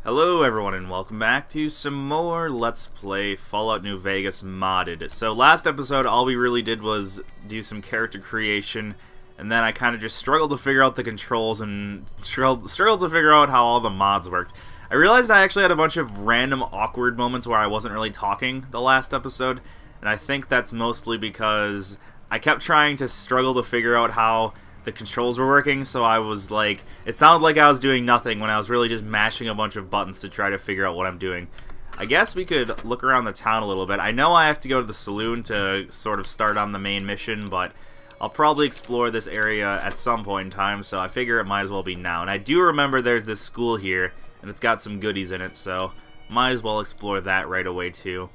Hello everyone and welcome back to some more Let's Play Fallout New Vegas modded. So last episode all we really did was do some character creation, and then I kind of just struggled to figure out the controls and struggled to figure out how all the mods worked. I realized I actually had a bunch of random awkward moments where I wasn't really talking the last episode, and I think that's mostly because I kept trying to struggle to figure out how the controls were working, so I was like, it sounded like I was doing nothing when I was really just mashing a bunch of buttons to try to figure out what I'm doing. I guess we could look around the town a little bit. I know I have to go to the saloon to sort of start on the main mission, but I'll probably explore this area at some point in time, so I figure it might as well be now. And I do remember there's this school here, and it's got some goodies in it, so might as well explore that right away too.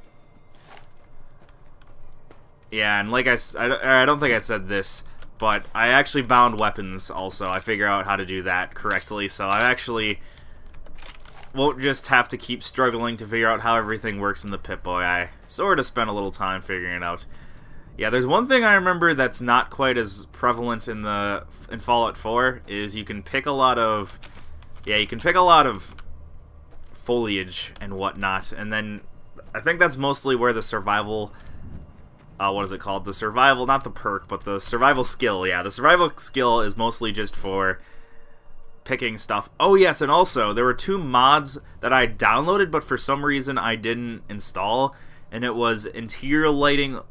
Yeah, and like I don't think I said this, but I actually bound weapons also. I figure out how to do that correctly, so I actually won't just have to keep struggling to figure out how everything works in the Pip-Boy. I sort of spent a little time figuring it out. Yeah, there's one thing I remember that's not quite as prevalent in Fallout 4 is you can pick a lot of foliage and whatnot, and then I think that's mostly where the survival what is it called? The survival, not the perk, but the survival skill. Yeah, the survival skill is mostly just for picking stuff. Oh yes, and also there were two mods that I downloaded, but for some reason I didn't install, and it was interior lighting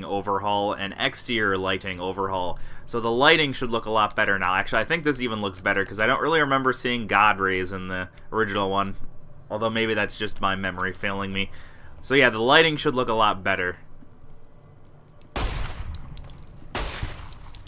overhaul and exterior lighting overhaul. So the lighting should look a lot better now. Actually, I think this even looks better because I don't really remember seeing God rays in the original one, although maybe that's just my memory failing me. So yeah, the lighting should look a lot better.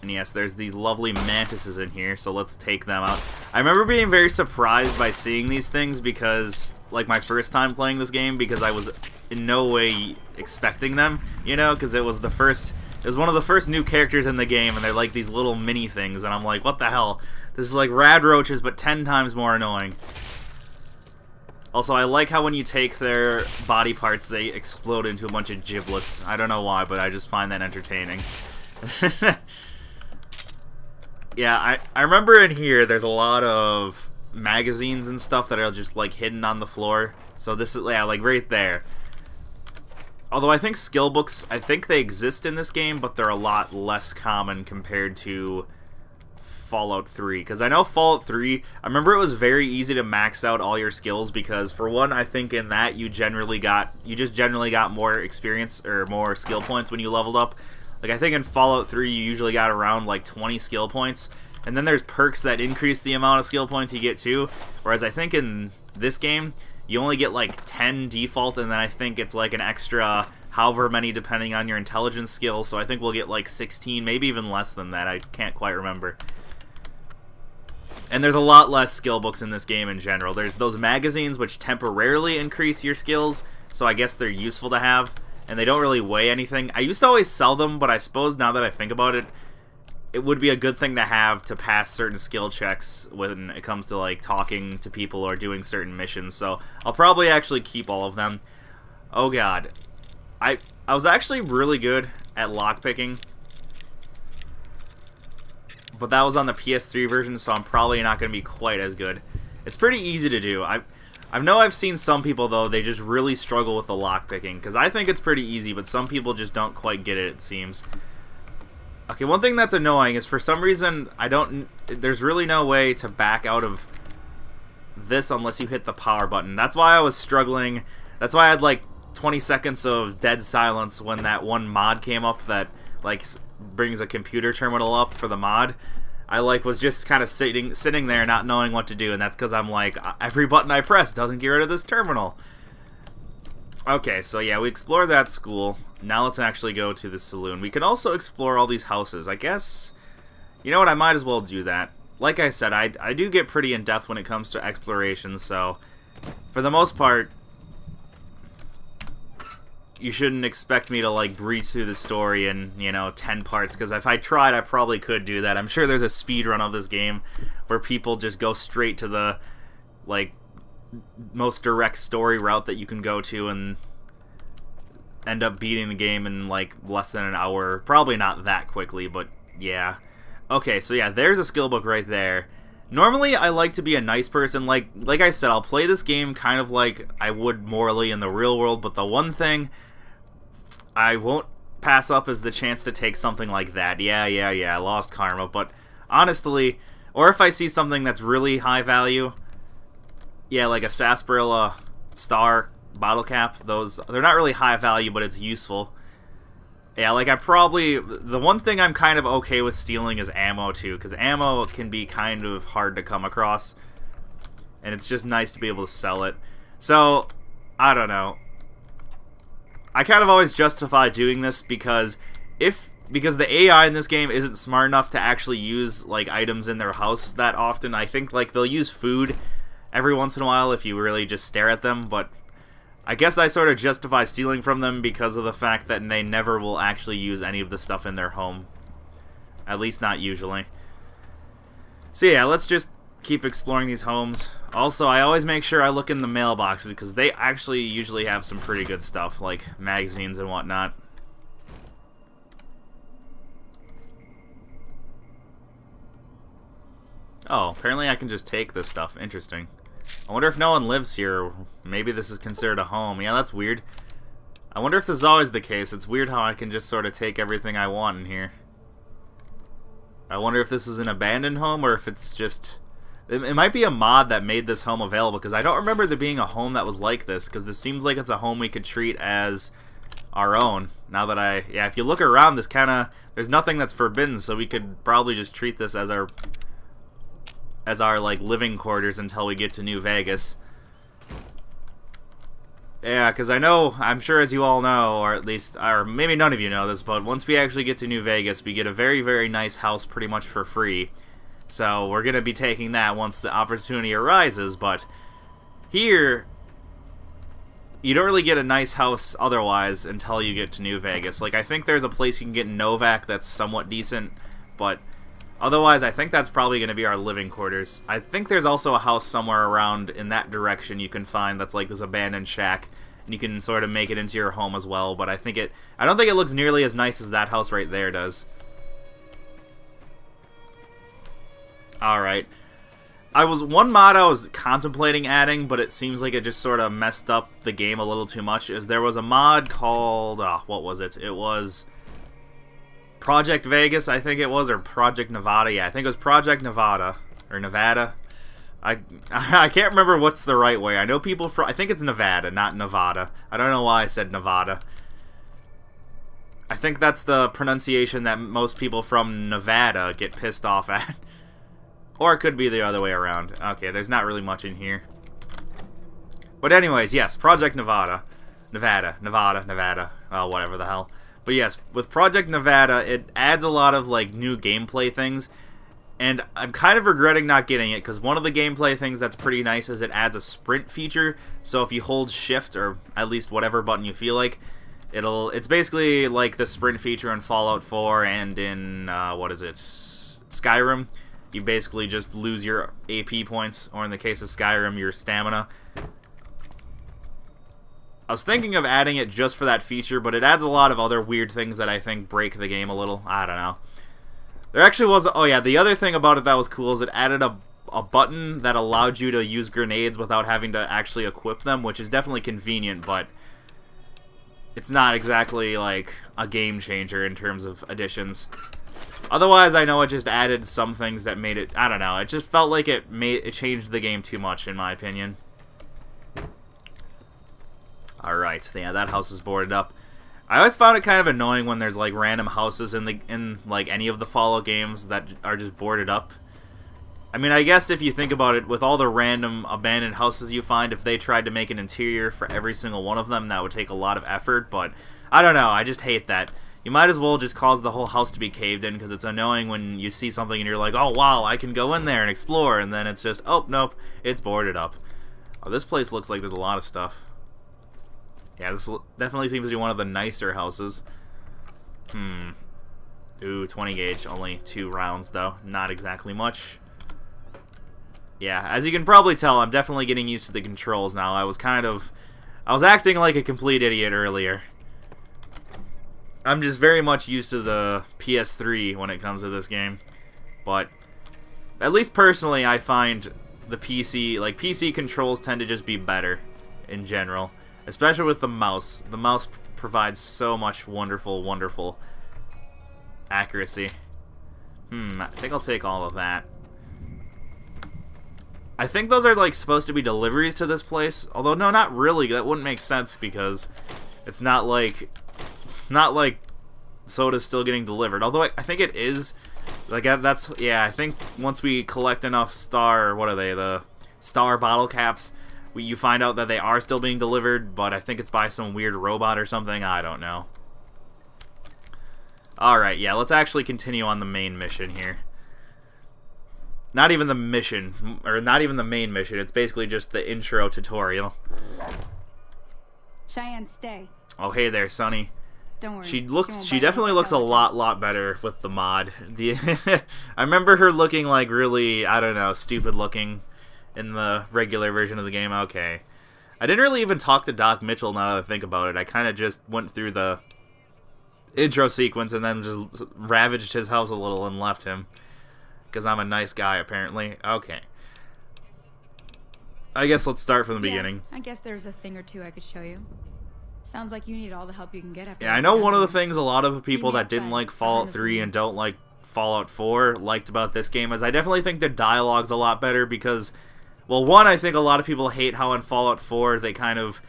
And yes, there's these lovely Mantises in here, so let's take them out. I remember being very surprised by seeing these things because, like, my first time playing this game, because I was in no way expecting them, you know, because it was one of the first new characters in the game, and they're like these little mini things, and I'm like, what the hell? This is like rad roaches, but 10 times more annoying. Also, I like how when you take their body parts, they explode into a bunch of giblets. I don't know why, but I just find that entertaining. Yeah, I remember in here there's a lot of magazines and stuff that are just like hidden on the floor. So this is, yeah, like right there. Although I think skill books, I think they exist in this game, but they're a lot less common compared to Fallout 3. Because I know Fallout 3, I remember it was very easy to max out all your skills because, for one, I think in that you just generally got more experience or more skill points when you leveled up. Like, I think in Fallout 3 you usually got around like 20 skill points, and then there's perks that increase the amount of skill points you get too, whereas I think in this game you only get like 10 default, and then I think it's like an extra however many depending on your intelligence skill, so I think we'll get like 16, maybe even less than that, I can't quite remember. And there's a lot less skill books in this game in general. There's those magazines which temporarily increase your skills, so I guess they're useful to have. And they don't really weigh anything. I used to always sell them, but I suppose now that I think about it, it would be a good thing to have to pass certain skill checks when it comes to like talking to people or doing certain missions. So I'll probably actually keep all of them. Oh god. I was actually really good at lockpicking, but that was on the PS3 version, so I'm probably not going to be quite as good. It's pretty easy to do. I know I've seen some people, though, they just really struggle with the lockpicking, because I think it's pretty easy, but some people just don't quite get it seems. Okay, one thing that's annoying is for some reason, there's really no way to back out of this unless you hit the power button. That's why I was struggling. That's why I had like 20 seconds of dead silence when that one mod came up that like brings a computer terminal up for the mod. I like was just kind of sitting there not knowing what to do, and that's because I'm like, every button I press doesn't get rid of this terminal. Okay, so yeah, we explored that school. Now let's actually go to the saloon. We can also explore all these houses. I guess, you know what, I might as well do that. Like I said, I do get pretty in-depth when it comes to exploration, so for the most part, you shouldn't expect me to like breeze through the story in, you know, 10 parts, because if I tried, I probably could do that. I'm sure there's a speed run of this game where people just go straight to the like most direct story route that you can go to and end up beating the game in like less than an hour. Probably not that quickly, but yeah. Okay, so yeah, there's a skill book right there. Normally, I like to be a nice person. Like I said, I'll play this game kind of like I would morally in the real world, but the one thing I won't pass up is the chance to take something like that. Yeah, I lost karma, but honestly, or if I see something that's really high value, yeah, like a sarsaparilla star bottle cap, they're not really high value, but it's useful. Yeah, like the one thing I'm kind of okay with stealing is ammo too, because ammo can be kind of hard to come across, and it's just nice to be able to sell it. So, I don't know. I kind of always justify doing this because the AI in this game isn't smart enough to actually use like items in their house that often. I think like they'll use food every once in a while if you really just stare at them, but I guess I sort of justify stealing from them because of the fact that they never will actually use any of the stuff in their home. At least not usually. So yeah, let's just keep exploring these homes. Also, I always make sure I look in the mailboxes because they actually usually have some pretty good stuff, like magazines and whatnot. Oh, apparently I can just take this stuff. Interesting. I wonder if no one lives here. Maybe this is considered a home. Yeah, that's weird. I wonder if this is always the case. It's weird how I can just sort of take everything I want in here. I wonder if this is an abandoned home or if it's just... It might be a mod that made this home available, because I don't remember there being a home that was like this, because this seems like it's a home we could treat as our own. Now that yeah, if you look around, this kind of... There's nothing that's forbidden, so we could probably just treat this as our like living quarters until we get to New Vegas. Yeah, because I'm sure as you all know, or at least, or maybe none of you know this, but once we actually get to New Vegas, we get a very, very nice house pretty much for free. So we're going to be taking that once the opportunity arises, but here, you don't really get a nice house otherwise until you get to New Vegas. Like, I think there's a place you can get in Novak that's somewhat decent, but otherwise, I think that's probably going to be our living quarters. I think there's also a house somewhere around in that direction you can find that's like this abandoned shack, and you can sort of make it into your home as well, but I don't think it looks nearly as nice as that house right there does. Alright. One mod I was contemplating adding, but it seems like it just sort of messed up the game a little too much, is there was a mod called, what was it? It was Project Vegas, I think it was, or Project Nevada. Yeah, I think it was Project Nevada, or Nevada. I can't remember what's the right way. I know people I think it's Nevada, not Nevada. I don't know why I said Nevada. I think that's the pronunciation that most people from Nevada get pissed off at. Or it could be the other way around. Okay, there's not really much in here. But anyways, yes, Project Nevada. Nevada. Oh, whatever the hell. But yes, with Project Nevada, it adds a lot of like new gameplay things. And I'm kind of regretting not getting it, because one of the gameplay things that's pretty nice is it adds a sprint feature. So if you hold shift, or at least whatever button you feel like, it's basically like the sprint feature in Fallout 4 and in, Skyrim. You basically just lose your AP points, or in the case of Skyrim, your stamina. I was thinking of adding it just for that feature, but it adds a lot of other weird things that I think break the game a little. I don't know. There actually was... Oh yeah, the other thing about it that was cool is it added a button that allowed you to use grenades without having to actually equip them, which is definitely convenient, but it's not exactly like a game changer in terms of additions. Otherwise, I know it just added some things that made it... I don't know. It just felt like it changed the game too much, in my opinion. Alright, yeah, that house is boarded up. I always found it kind of annoying when there's like random houses in like any of the Fallout games that are just boarded up. I mean, I guess if you think about it, with all the random abandoned houses you find, if they tried to make an interior for every single one of them, that would take a lot of effort, but I don't know, I just hate that. You might as well just cause the whole house to be caved in, because it's annoying when you see something and you're like, oh wow, I can go in there and explore, and then it's just, oh, nope, it's boarded up. Oh, this place looks like there's a lot of stuff. Yeah, this definitely seems to be one of the nicer houses. Ooh, 20 gauge, only 2 rounds though, not exactly much. Yeah, as you can probably tell, I'm definitely getting used to the controls now. I was acting like a complete idiot earlier. I'm just very much used to the PS3 when it comes to this game. But At least personally, I find the PC, like PC controls tend to just be better in general. Especially with the mouse. The mouse provides so much wonderful, wonderful accuracy. I think I'll take all of that. I think those are like supposed to be deliveries to this place. Although no, not really. That wouldn't make sense because it's not like soda's still getting delivered. Although I think it is. Like that's yeah. I think once we collect enough the star bottle caps, you find out that they are still being delivered. But I think it's by some weird robot or something. I don't know. All right, yeah. Let's actually continue on the main mission here. Not even the mission, or not even the main mission. It's basically just the intro tutorial. Cheyenne, stay. Oh, hey there, Sonny. Don't worry. She definitely looks a lot better with the mod. I remember her looking like really, I don't know, stupid looking in the regular version of the game. Okay. I didn't really even talk to Doc Mitchell now that I think about it. I kind of just went through the intro sequence and then just ravaged his house a little and left him. Because I'm a nice guy, apparently. Okay. I guess let's start from the beginning. I guess there's a thing or two I could show you. Sounds like you need all the help you can get after. Yeah, I know one of the things a lot of the people that didn't like Fallout 3 and don't like Fallout 4 liked about this game is I definitely think the dialogue's a lot better because, well, one, I think a lot of people hate how in Fallout 4 they kind of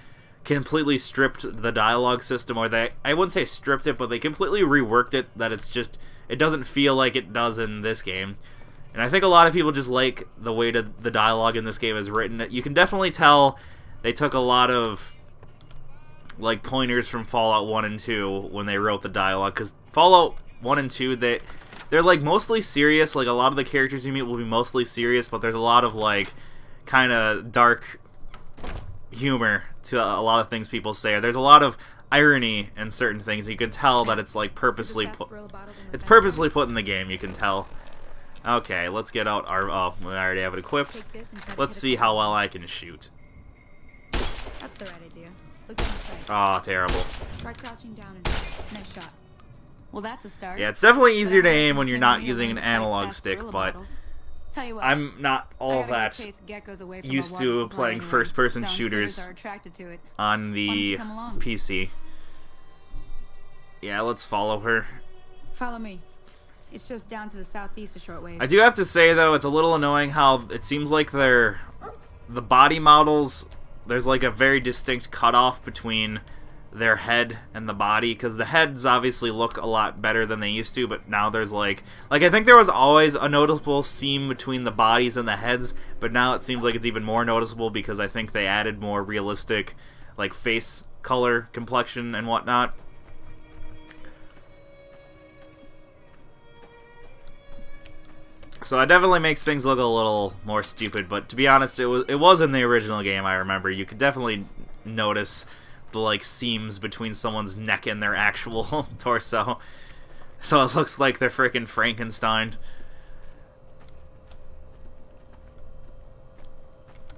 completely stripped the dialogue system, or I wouldn't say stripped it, but they completely reworked it, that it's just, it doesn't feel like it does in this game. And I think a lot of people just like the way the dialogue in this game is written. You can definitely tell they took a lot of like pointers from Fallout 1 and 2 when they wrote the dialogue, because Fallout 1 and 2, they're like mostly serious. Like a lot of the characters you meet will be mostly serious, but there's a lot of like kind of dark humor to a lot of things people say. There's a lot of irony in certain things. You can tell that it's like purposely put in the game. You can tell. Okay, let's get out our... Oh, we already have it equipped. Let's see how well I can shoot. That's the right idea. Look down the sight. Oh, terrible. Try crouching down and nice shot. Well, that's a start. Yeah, it's definitely easier to aim when you're not using an analog stick, but tell you what, I'm not all that used to playing first-person shooters on the PC. Yeah, let's follow her. Follow me. It's just down to the southeast a short ways. I do have to say, though, it's a little annoying how it seems like the body models, there's like a very distinct cutoff between their head and the body, because the heads obviously look a lot better than they used to, but now there's like I think there was always a noticeable seam between the bodies and the heads, but now it seems like it's even more noticeable because I think they added more realistic like face color, complexion, and whatnot. So it definitely makes things look a little more stupid, but to be honest, it was in the original game, I remember. You could definitely notice the like seams between someone's neck and their actual torso. So it looks like they're freaking Frankenstein.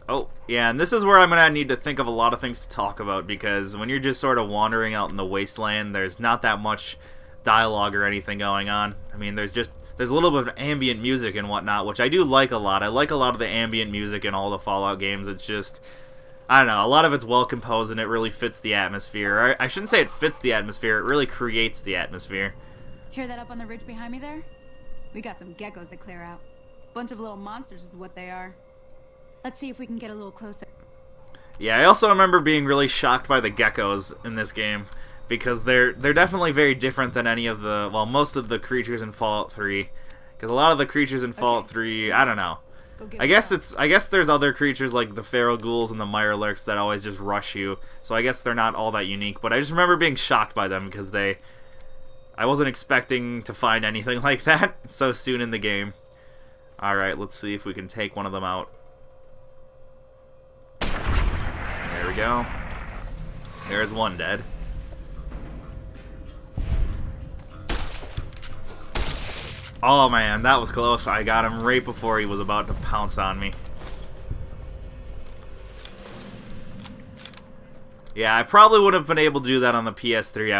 Oh, yeah, and this is where I'm going to need to think of a lot of things to talk about, because when you're just sort of wandering out in the wasteland, there's not that much dialogue or anything going on. I mean, there's a little bit of ambient music and whatnot, which I do like a lot. I like a lot of the ambient music in all the Fallout games. It's just, I don't know, a lot of it's well composed and it really fits the atmosphere. Or I shouldn't say it fits the atmosphere, it really creates the atmosphere. Hear that up on the ridge behind me there? We got some geckos to clear out. Bunch of little monsters is what they are. Let's see if we can get a little closer. Yeah, I also remember being really shocked by the geckos in this game, because they're definitely very different than any of the, well, most of the creatures in Fallout 3. Because a lot of the creatures in Fallout 3, I don't know. I guess there's other creatures like the feral ghouls and the mirelurks that always just rush you. So I guess they're not all that unique. But I just remember being shocked by them because I wasn't expecting to find anything like that so soon in the game. All right, let's see if we can take one of them out. There we go. There's one dead. Oh man, that was close. I got him right before he was about to pounce on me. Yeah, I probably would have been able to do that on the PS3.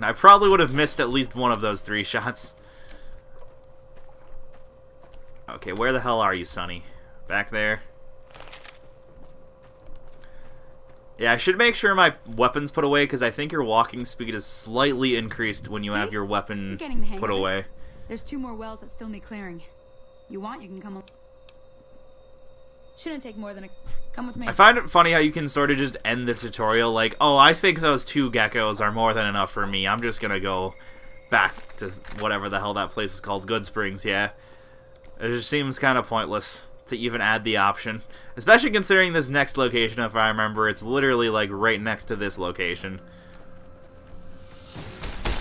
I probably would have missed at least one of those 3 shots. Okay, where the hell are you, Sonny? Back there? Yeah, I should make sure my weapon's put away, because I think your walking speed is slightly increased when you have your weapon put away. There's 2 more wells that still need clearing. You want, you can come. Shouldn't take more than a... Come with me. I find it funny how you can sort of just end the tutorial like, oh, I think those 2 geckos are more than enough for me. I'm just gonna go back to whatever the hell that place is called, Goodsprings, yeah. It just seems kind of pointless to even add the option. Especially considering this next location, if I remember, it's literally like right next to this location.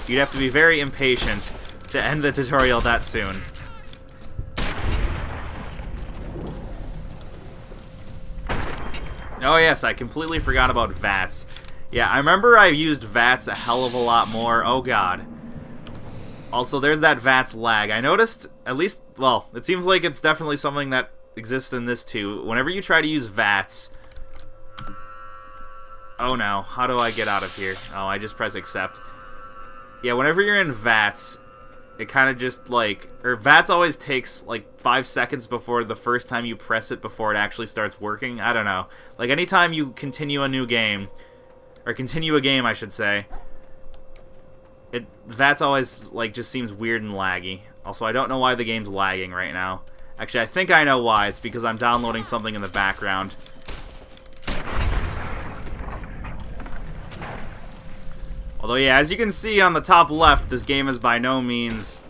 You'd have to be very impatient to end the tutorial that soon. Oh yes, I completely forgot about VATS. Yeah, I remember I used VATS a hell of a lot more. Oh god. Also, there's that VATS lag. I noticed, at least, well, it seems like it's definitely something that exists in this too. Whenever you try to use VATS... Oh no, how do I get out of here? Oh, I just press accept. Yeah, whenever you're in VATS, it kind of just like... Or VATS always takes like 5 seconds before the first time you press it before it actually starts working. I don't know. Like anytime you continue a new game, or continue a game I should say, VATS always like just seems weird and laggy. Also, I don't know why the game's lagging right now. Actually, I think I know why. It's because I'm downloading something in the background. Although, yeah, as you can see on the top left, this game is by no means...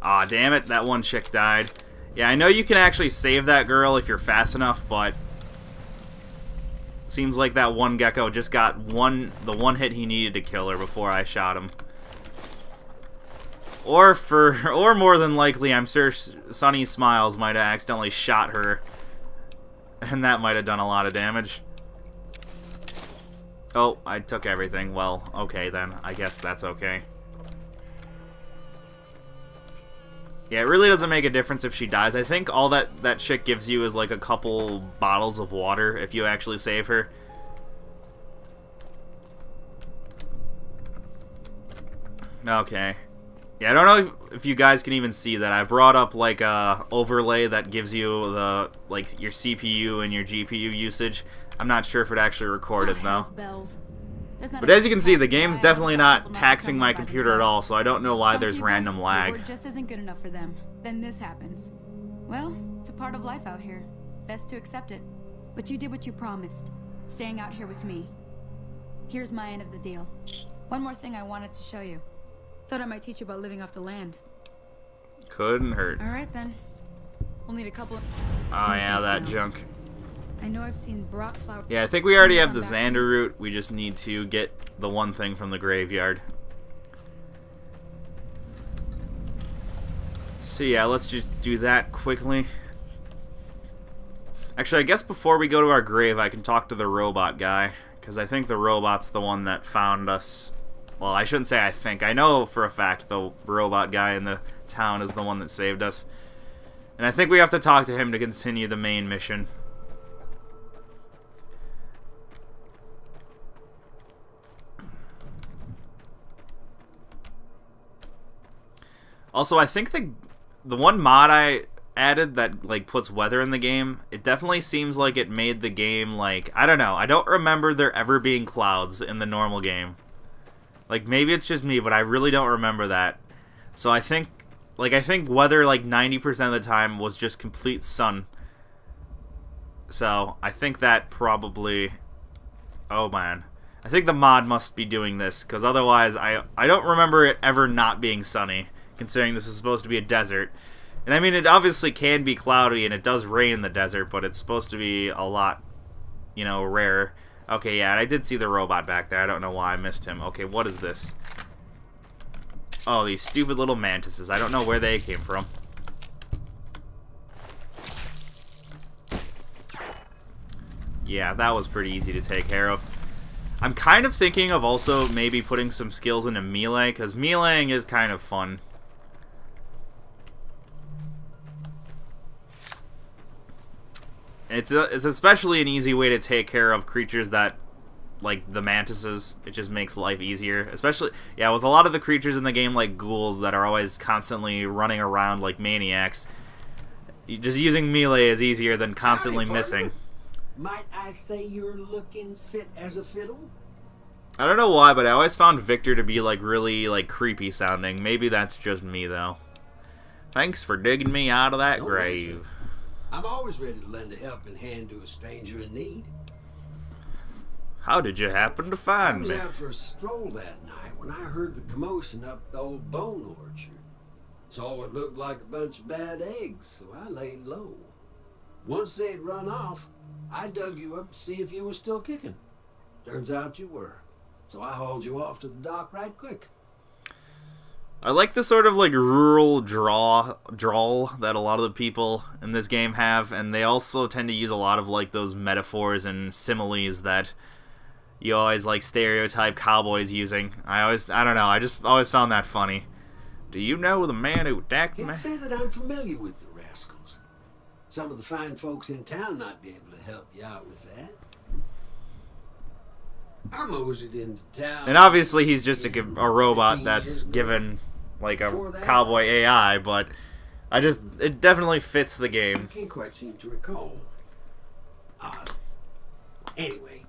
Aw, damn it, that one chick died. Yeah, I know you can actually save that girl if you're fast enough, but... Seems like that one gecko just got the one hit he needed to kill her before I shot him. Or more than likely, I'm sure Sunny Smiles might have accidentally shot her. And that might have done a lot of damage. Oh, I took everything. Well, okay then. I guess that's okay. Yeah, it really doesn't make a difference if she dies. I think all that chick gives you is like a couple bottles of water if you actually save her. Okay. Yeah, I don't know if you guys can even see that. I brought up like a overlay that gives you the like your CPU and your GPU usage. I'm not sure if it actually recorded though. But as you can see, the game's definitely not taxing my computer at all, so I don't know why there's random lag. Just isn't good enough for them. Then this happens. Well, it's a part of life out here. Best to accept it. But you did what you promised, staying out here with me. Here's my end of the deal. One more thing I wanted to show you. Thought I might teach you about living off the land. Couldn't hurt. All right then. We'll need a couple. Oh yeah, that junk. I know I've seen Brock flower. Yeah, I think we already have the Xander route. We just need to get the one thing from the graveyard. So yeah, let's just do that quickly. Actually, I guess before we go to our grave, I can talk to the robot guy, because I think the robot's the one that found us. Well, I shouldn't say I think. I know for a fact the robot guy in the town is the one that saved us. And I think we have to talk to him to continue the main mission. Also, I think the one mod I added that like puts weather in the game, it definitely seems like it made the game like, I don't know, I don't remember there ever being clouds in the normal game. Like maybe it's just me, but I really don't remember that. So I think weather like 90% of the time was just complete sun. So I think that probably, oh man, I think the mod must be doing this, because otherwise I don't remember it ever not being sunny, considering this is supposed to be a desert. And I mean, it obviously can be cloudy and it does rain in the desert, but it's supposed to be a lot, you know, rarer. Okay, yeah, I did see the robot back there. I don't know why I missed him. Okay, what is this? Oh, these stupid little mantises. I don't know where they came from. Yeah, that was pretty easy to take care of. I'm kind of thinking of also maybe putting some skills into melee, because meleeing is kind of fun. It's especially an easy way to take care of creatures that like the Mantises. It just makes life easier, especially yeah with a lot of the creatures in the game like ghouls that are always constantly running around like maniacs. Just using melee is easier than constantly missing. Might I say you're looking fit as a fiddle? I don't know why, but I always found Victor to be like really like creepy sounding. Maybe that's just me though. Thanks for digging me out of that grave. I'm always ready to lend a helping hand to a stranger in need. How did you happen to find me? I was out for a stroll that night when I heard the commotion up the old bone orchard. Saw what looked like a bunch of bad eggs, so I laid low. Once they'd run off, I dug you up to see if you were still kicking. Turns out you were, so I hauled you off to the dock right quick. I like the sort of like rural drawl that a lot of the people in this game have, and they also tend to use a lot of like those metaphors and similes that you always like stereotype cowboys using. I don't know, I just always found that funny. Do you know the man who attacked me? Can't say that I'm familiar with the rascals. Some of the fine folks in town might be able to help you out with that. I moseyed into town. And obviously he's just a robot that's given like a cowboy AI, but it definitely fits the game. I can't quite seem to recall. Odd. Anyway,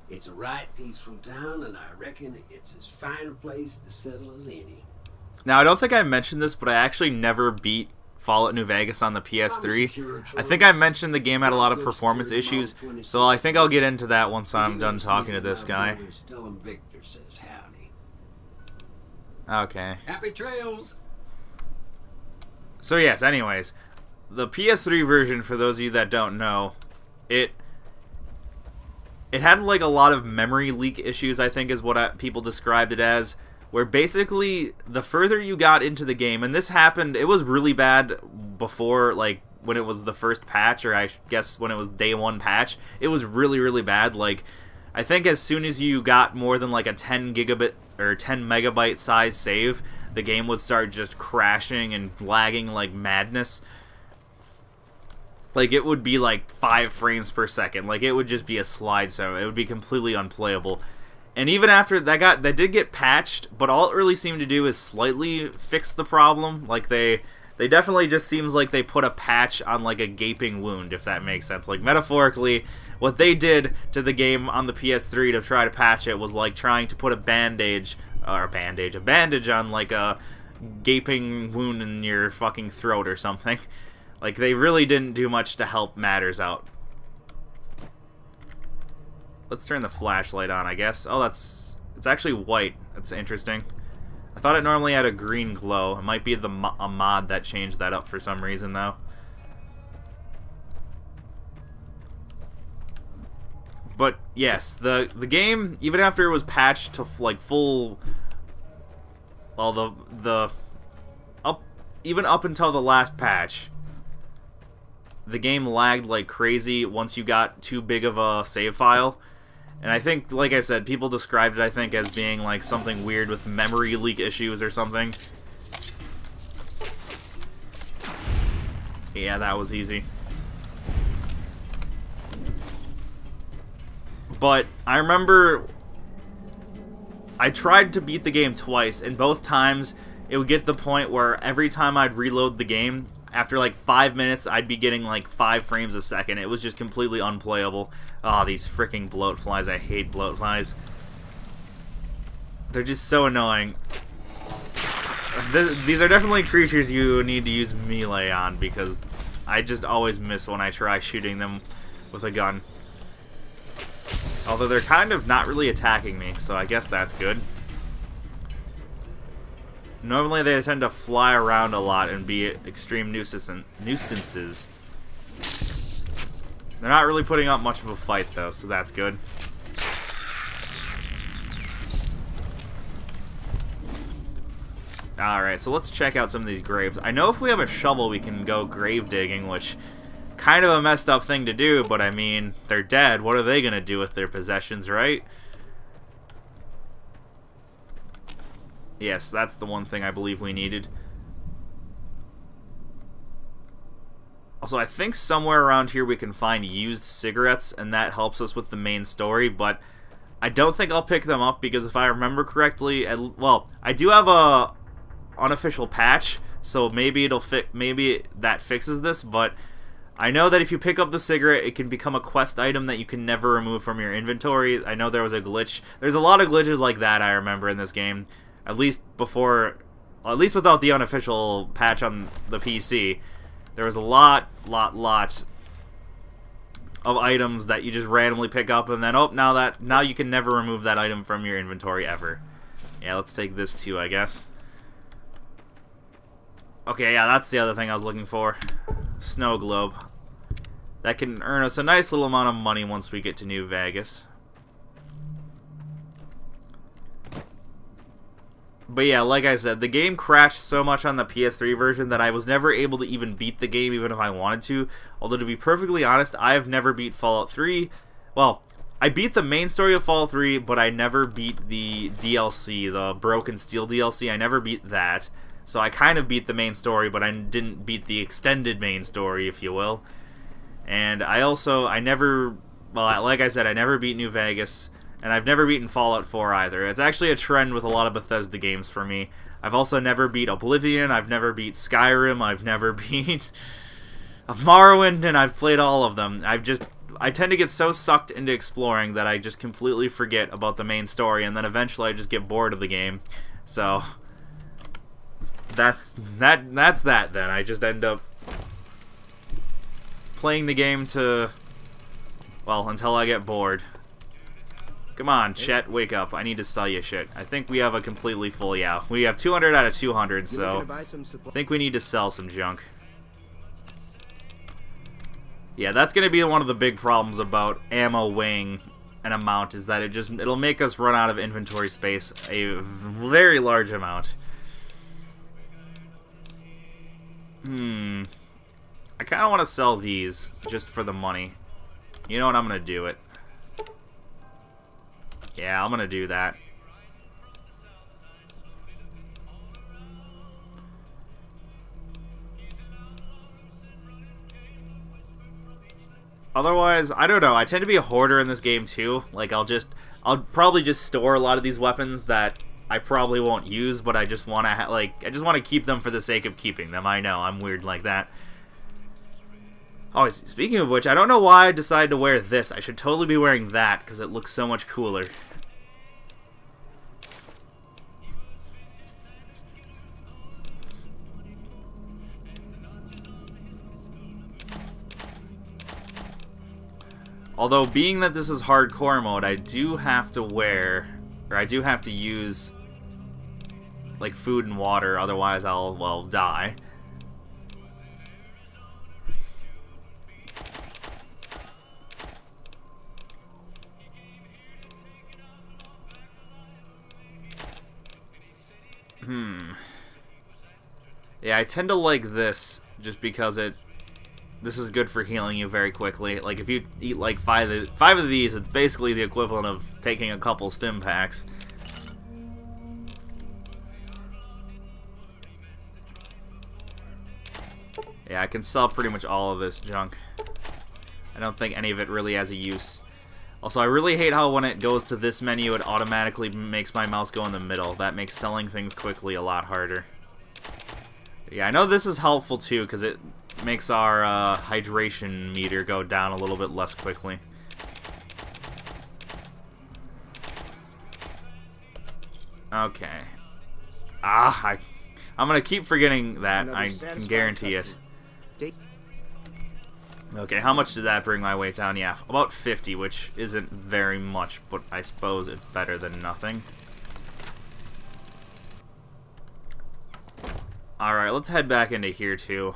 it's a right peaceful town, and I reckon it's as fine a place to settle as any. Now, I don't think I mentioned this, but I actually never beat Fallout New Vegas on the PS3. I think I mentioned the game had a lot of performance issues, so I think I'll get into that once I'm done talking to this guy. Tell him Victor says howdy. Okay. Happy trails! So yes, anyways, the PS3 version, for those of you that don't know, it had like a lot of memory leak issues, I think is what people described it as, where basically the further you got into the game, and this happened, it was really bad before, like, when it was the first patch, or I guess when it was day one patch, it was really, really bad. Like, I think as soon as you got more than like a 10 gigabit or 10 megabyte size save, the game would start just crashing and lagging like madness. Like, it would be like 5 frames per second. Like, it would just be a slideshow. It would be completely unplayable. And even after that did get patched, but all it really seemed to do is slightly fix the problem. Like, they definitely just seems like they put a patch on like a gaping wound, if that makes sense. Like, metaphorically, what they did to the game on the PS3 to try to patch it was like trying to put a bandage on like a gaping wound in your fucking throat or something. Like, they really didn't do much to help matters out. Let's turn the flashlight on, I guess. Oh, it's actually white. That's interesting. I thought it normally had a green glow. It might be a mod that changed that up for some reason, though. But yes, the game, even after it was patched to like full, well, even up until the last patch, the game lagged like crazy once you got too big of a save file. And I think, like I said, people described it, I think, as being like something weird with memory leak issues or something. Yeah, that was easy. But I remember I tried to beat the game twice, and both times it would get to the point where every time I'd reload the game, after like 5 minutes, I'd be getting like 5 frames a second. It was just completely unplayable. Oh, these freaking Blowflies. I hate Blowflies. They're just so annoying. These are definitely creatures you need to use melee on, because I just always miss when I try shooting them with a gun. Although they're kind of not really attacking me, so I guess that's good. Normally they tend to fly around a lot and be extreme nuisances. They're not really putting up much of a fight, though, so that's good. Alright, so let's check out some of these graves. I know if we have a shovel we can go grave digging, which kind of a messed up thing to do, but I mean, they're dead. What are they going to do with their possessions, right? Yes, that's the one thing I believe we needed. Also, I think somewhere around here we can find used cigarettes, and that helps us with the main story, but I don't think I'll pick them up because if I remember correctly, well, I do have a unofficial patch, so maybe maybe that fixes this, but I know that if you pick up the cigarette, it can become a quest item that you can never remove from your inventory. I know there was a glitch. There's a lot of glitches like that I remember in this game, at least without the unofficial patch on the PC. There was a lot of items that you just randomly pick up, and then now you can never remove that item from your inventory ever. Yeah, let's take this too, I guess. Okay, yeah, that's the other thing I was looking for. Snow globe. That can earn us a nice little amount of money once we get to New Vegas. But yeah, like I said, the game crashed so much on the PS3 version that I was never able to even beat the game even if I wanted to. Although, to be perfectly honest, I have never beat Fallout 3. Well, I beat the main story of Fallout 3, but I never beat the DLC, the Broken Steel DLC. I never beat that. So I kind of beat the main story, but I didn't beat the extended main story, if you will. And I never, well, like I said, I never beat New Vegas. And I've never beaten Fallout 4 either. It's actually a trend with a lot of Bethesda games for me. I've also never beat Oblivion, I've never beat Skyrim, I've never beat Morrowind, and I've played all of them. I tend to get so sucked into exploring that I just completely forget about the main story, and then eventually I just get bored of the game. So that's that then. I just end up playing the game until I get bored. Come on, Chet, wake up. I need to sell you shit. I think we have a completely full, yeah. We have 200 out of 200, so I think we need to sell some junk. Yeah, that's going to be one of the big problems about ammo weighing an amount, is that it'll make us run out of inventory space a very large amount. I kind of want to sell these just for the money. You know what? I'm going to do it. Yeah, I'm gonna do that. Otherwise, I don't know. I tend to be a hoarder in this game too. Like I'll probably just store a lot of these weapons that I probably won't use, but I just want to keep them for the sake of keeping them. I know, I'm weird like that. Oh, speaking of which, I don't know why I decided to wear this. I should totally be wearing that, because it looks so much cooler. Although, being that this is hardcore mode, I do have to use, like, food and water, otherwise I'll, well, die. Yeah, I tend to like this just because this is good for healing you very quickly. Like if you eat like five of these, it's basically the equivalent of taking a couple stim packs. Yeah, I can sell pretty much all of this junk. I don't think any of it really has a use. Also, I really hate how when it goes to this menu, it automatically makes my mouse go in the middle. That makes selling things quickly a lot harder. Yeah, I know this is helpful too, because it makes our hydration meter go down a little bit less quickly. Okay. I'm gonna keep forgetting that. I can guarantee it. Okay, how much did that bring my weight down? Yeah, about 50, which isn't very much, but I suppose it's better than nothing. Alright, let's head back into here too.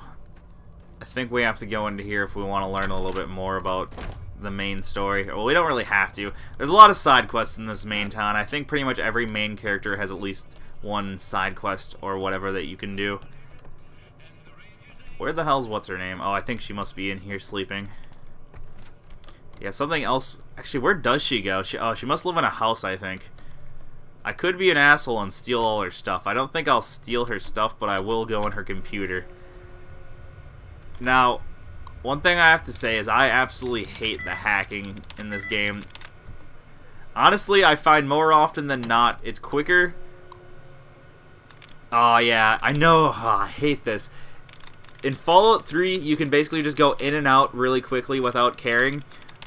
I think we have to go into here if we want to learn a little bit more about the main story. Well, we don't really have to. There's a lot of side quests in this main town. I think pretty much every main character has at least one side quest or whatever that you can do. Where the hell's what's her name? Oh, I think she must be in here sleeping. Yeah, something else. Actually, where does she go? She must live in a house, I think. I could be an asshole and steal all her stuff. I don't think I'll steal her stuff, but I will go in her computer. Now, one thing I have to say is I absolutely hate the hacking in this game. Honestly, I find more often than not, it's quicker. Oh, yeah, I know. Oh, I hate this. In Fallout 3, you can basically just go in and out really quickly without caring.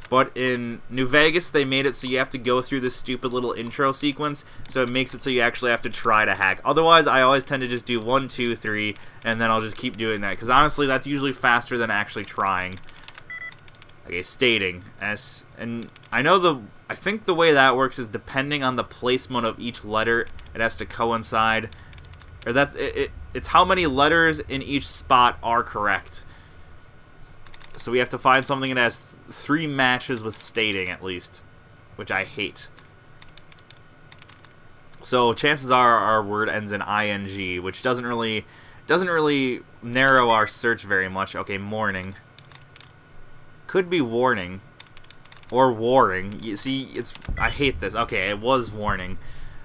But in New Vegas, they made it so you have to go through this stupid little intro sequence, so it makes it so you actually have to try to hack. Otherwise, I always tend to just do 1, 2, 3, and then I'll just keep doing that, because honestly, that's usually faster than actually trying. Okay, stating. And I think the way that works is depending on the placement of each letter, it has to coincide. Or it's how many letters in each spot are correct. So we have to find something that has 3 matches with stating at least, which I hate. So chances are our word ends in ing, which doesn't really narrow our search very much. Okay, morning. Could be warning or warring. You see, I hate this. Okay, it was warning.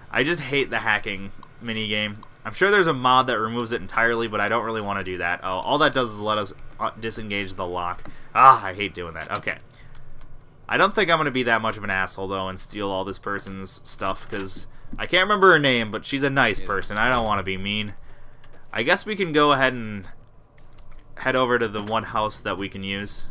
I just hate the hacking minigame. I'm sure there's a mod that removes it entirely, but I don't really want to do that. Oh, all that does is let us disengage the lock. Ah, I hate doing that. Okay. I don't think I'm going to be that much of an asshole, though, and steal all this person's stuff, because I can't remember her name, but she's a nice person. I don't want to be mean. I guess we can go ahead and head over to the one house that we can use.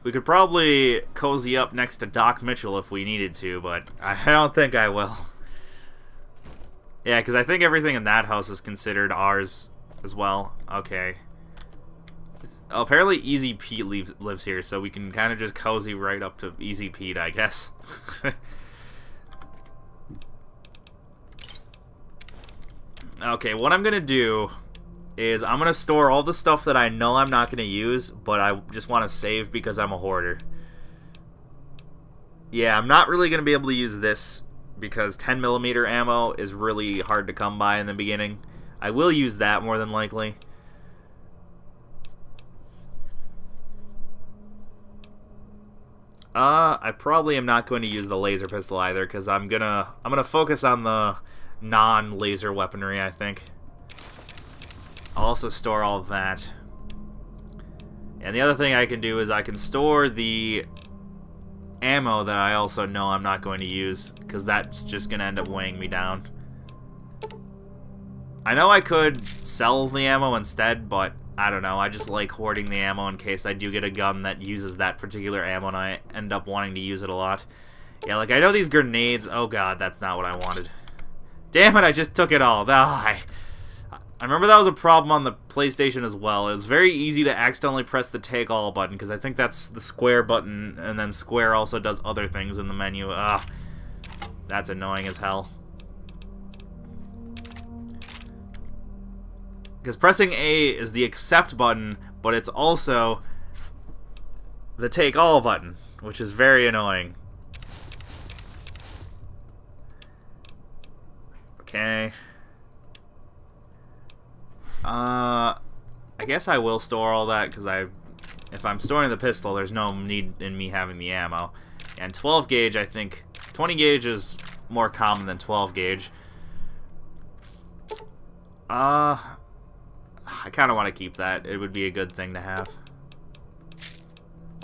We could probably cozy up next to Doc Mitchell if we needed to, but I don't think I will. Yeah, because I think everything in that house is considered ours as well. Okay. Oh, apparently Easy Pete lives here, so we can kind of just cozy right up to Easy Pete, I guess. Okay, what I'm going to do is I'm going to store all the stuff that I know I'm not going to use, but I just want to save because I'm a hoarder. Yeah, I'm not really going to be able to use this because 10mm ammo is really hard to come by in the beginning. I will use that more than likely. I probably am not going to use the laser pistol either because I'm gonna focus on the non-laser weaponry, I think. I'll also store all of that. And the other thing I can do is I can store the ammo that I also know I'm not going to use, because that's just going to end up weighing me down. I know I could sell the ammo instead, but I don't know. I just like hoarding the ammo in case I do get a gun that uses that particular ammo and I end up wanting to use it a lot. Yeah, like I know these grenades... Oh god, that's not what I wanted. Damn it, I just took it all. I remember that was a problem on the PlayStation as well. It was very easy to accidentally press the take all button, because I think that's the square button, and then square also does other things in the menu. That's annoying as hell. Because pressing A is the accept button, but it's also the take all button, which is very annoying. Okay. I guess I will store all that, because if I'm storing the pistol, there's no need in me having the ammo. And 12 gauge, I think, 20 gauge is more common than 12 gauge. I kind of want to keep that. It would be a good thing to have.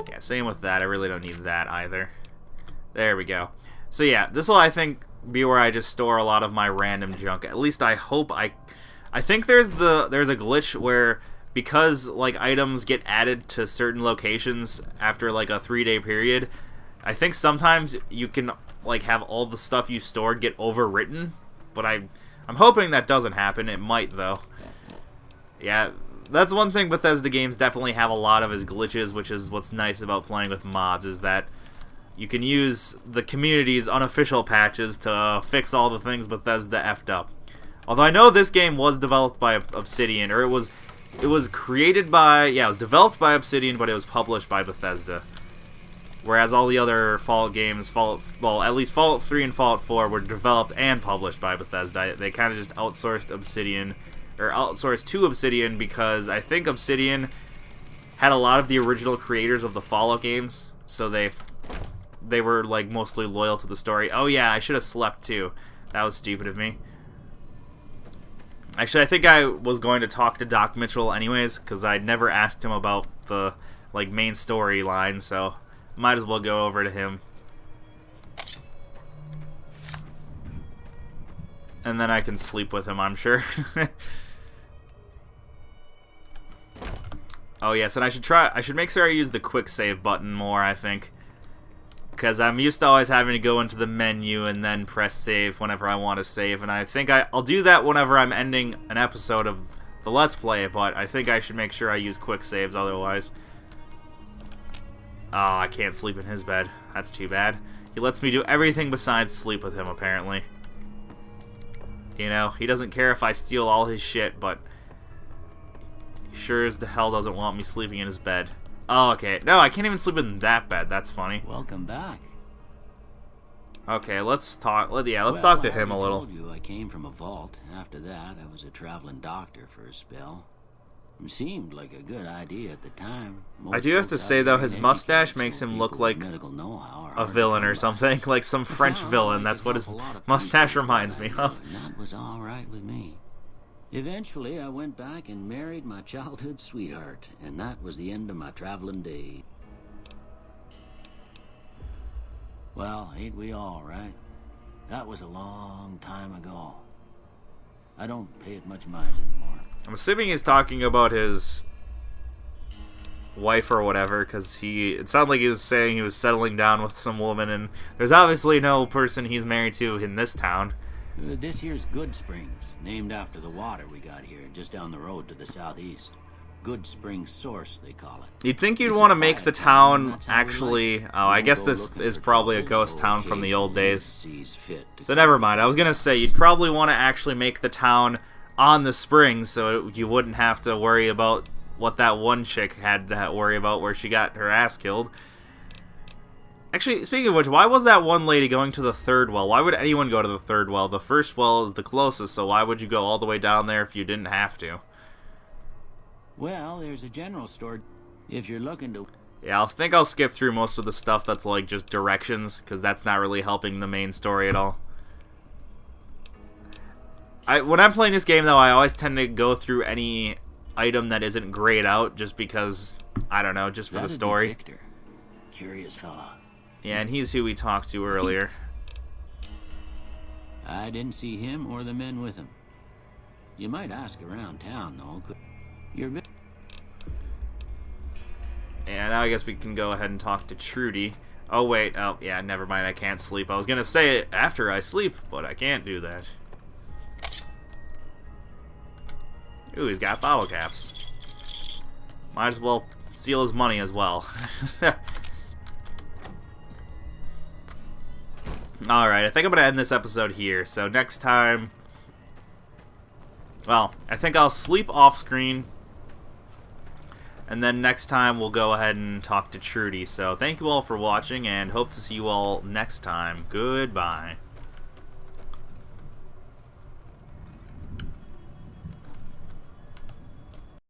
Yeah, same with that. I really don't need that either. There we go. So yeah, this will, I think, be where I just store a lot of my random junk. At least I hope I think there's a glitch where, because like items get added to certain locations after like a 3-day period, I think sometimes you can like have all the stuff you stored get overwritten, but I'm hoping that doesn't happen. It might though. Yeah, that's one thing Bethesda games definitely have a lot of is glitches, which is what's nice about playing with mods, is that you can use the community's unofficial patches to fix all the things Bethesda effed up. Although I know this game was developed by Obsidian, or it was created by, yeah, it was developed by Obsidian, but it was published by Bethesda. Whereas all the other Fallout games, well, at least Fallout 3 and Fallout 4 were developed and published by Bethesda. They kind of just outsourced Obsidian, or outsourced to Obsidian, because I think Obsidian had a lot of the original creators of the Fallout games, so they were like mostly loyal to the story. Oh yeah, I should have slept too. That was stupid of me. Actually, I think I was going to talk to Doc Mitchell anyways, because I'd never asked him about the like main storyline, so Might as well go over to him. And then I can sleep with him, I'm sure. Oh yes, and I should make sure I use the quick save button more, I think. Because I'm used to always having to go into the menu and then press save whenever I want to save. And I think I'll do that whenever I'm ending an episode of the Let's Play, but I think I should make sure I use quick saves otherwise. Oh, I can't sleep in his bed. That's too bad. He lets me do everything besides sleep with him, apparently. You know, he doesn't care if I steal all his shit, but he sure as the hell doesn't want me sleeping in his bed. Oh, okay. No, I can't even sleep in that bed. That's funny. Welcome back. Okay, let's talk. Let's talk to him a little. I told you I came from a vault. After that, I was a traveling doctor for a spell. It seemed like a good idea at the time. I do have to say, though, his mustache makes him look like a villain or something. Like some French villain. That's what his mustache reminds me of. That was all right with me. Eventually, I went back and married my childhood sweetheart, and that was the end of my traveling days. Well, ain't we all, right? That was a long time ago. I don't pay it much mind anymore. I'm assuming he's talking about his wife or whatever, because it sounded like he was saying he was settling down with some woman, and there's obviously no person he's married to in this town. This here's Goodsprings, named after the water we got here, just down the road to the southeast. Goodsprings Source, they call it. You'd think you'd want to make the town actually... Oh, I guess this is probably a ghost town from the old days. So never mind. I was going to say, you'd probably want to actually make the town on the springs, so you wouldn't have to worry about what that one chick had to worry about where she got her ass killed. Actually, speaking of which, why was that one lady going to the third well? Why would anyone go to the third well? The first well is the closest, so why would you go all the way down there if you didn't have to? Well, there's a general store if you're looking to... Yeah, I think I'll skip through most of the stuff that's like just directions, because that's not really helping the main story at all. When I'm playing this game, though, I always tend to go through any item that isn't grayed out, just because, I don't know, just for the story. Victor. Curious fella. Yeah, and he's who we talked to earlier. I didn't see him or the men with him. You might ask around town, though. Yeah, now I guess we can go ahead and talk to Trudy. Oh, wait. Oh, yeah, never mind. I can't sleep. I was going to say it after I sleep, but I can't do that. Ooh, he's got bottle caps. Might as well steal his money as well. Alright, I think I'm going to end this episode here. So next time... Well, I think I'll sleep off screen. And then next time we'll go ahead and talk to Trudy. So thank you all for watching and hope to see you all next time. Goodbye.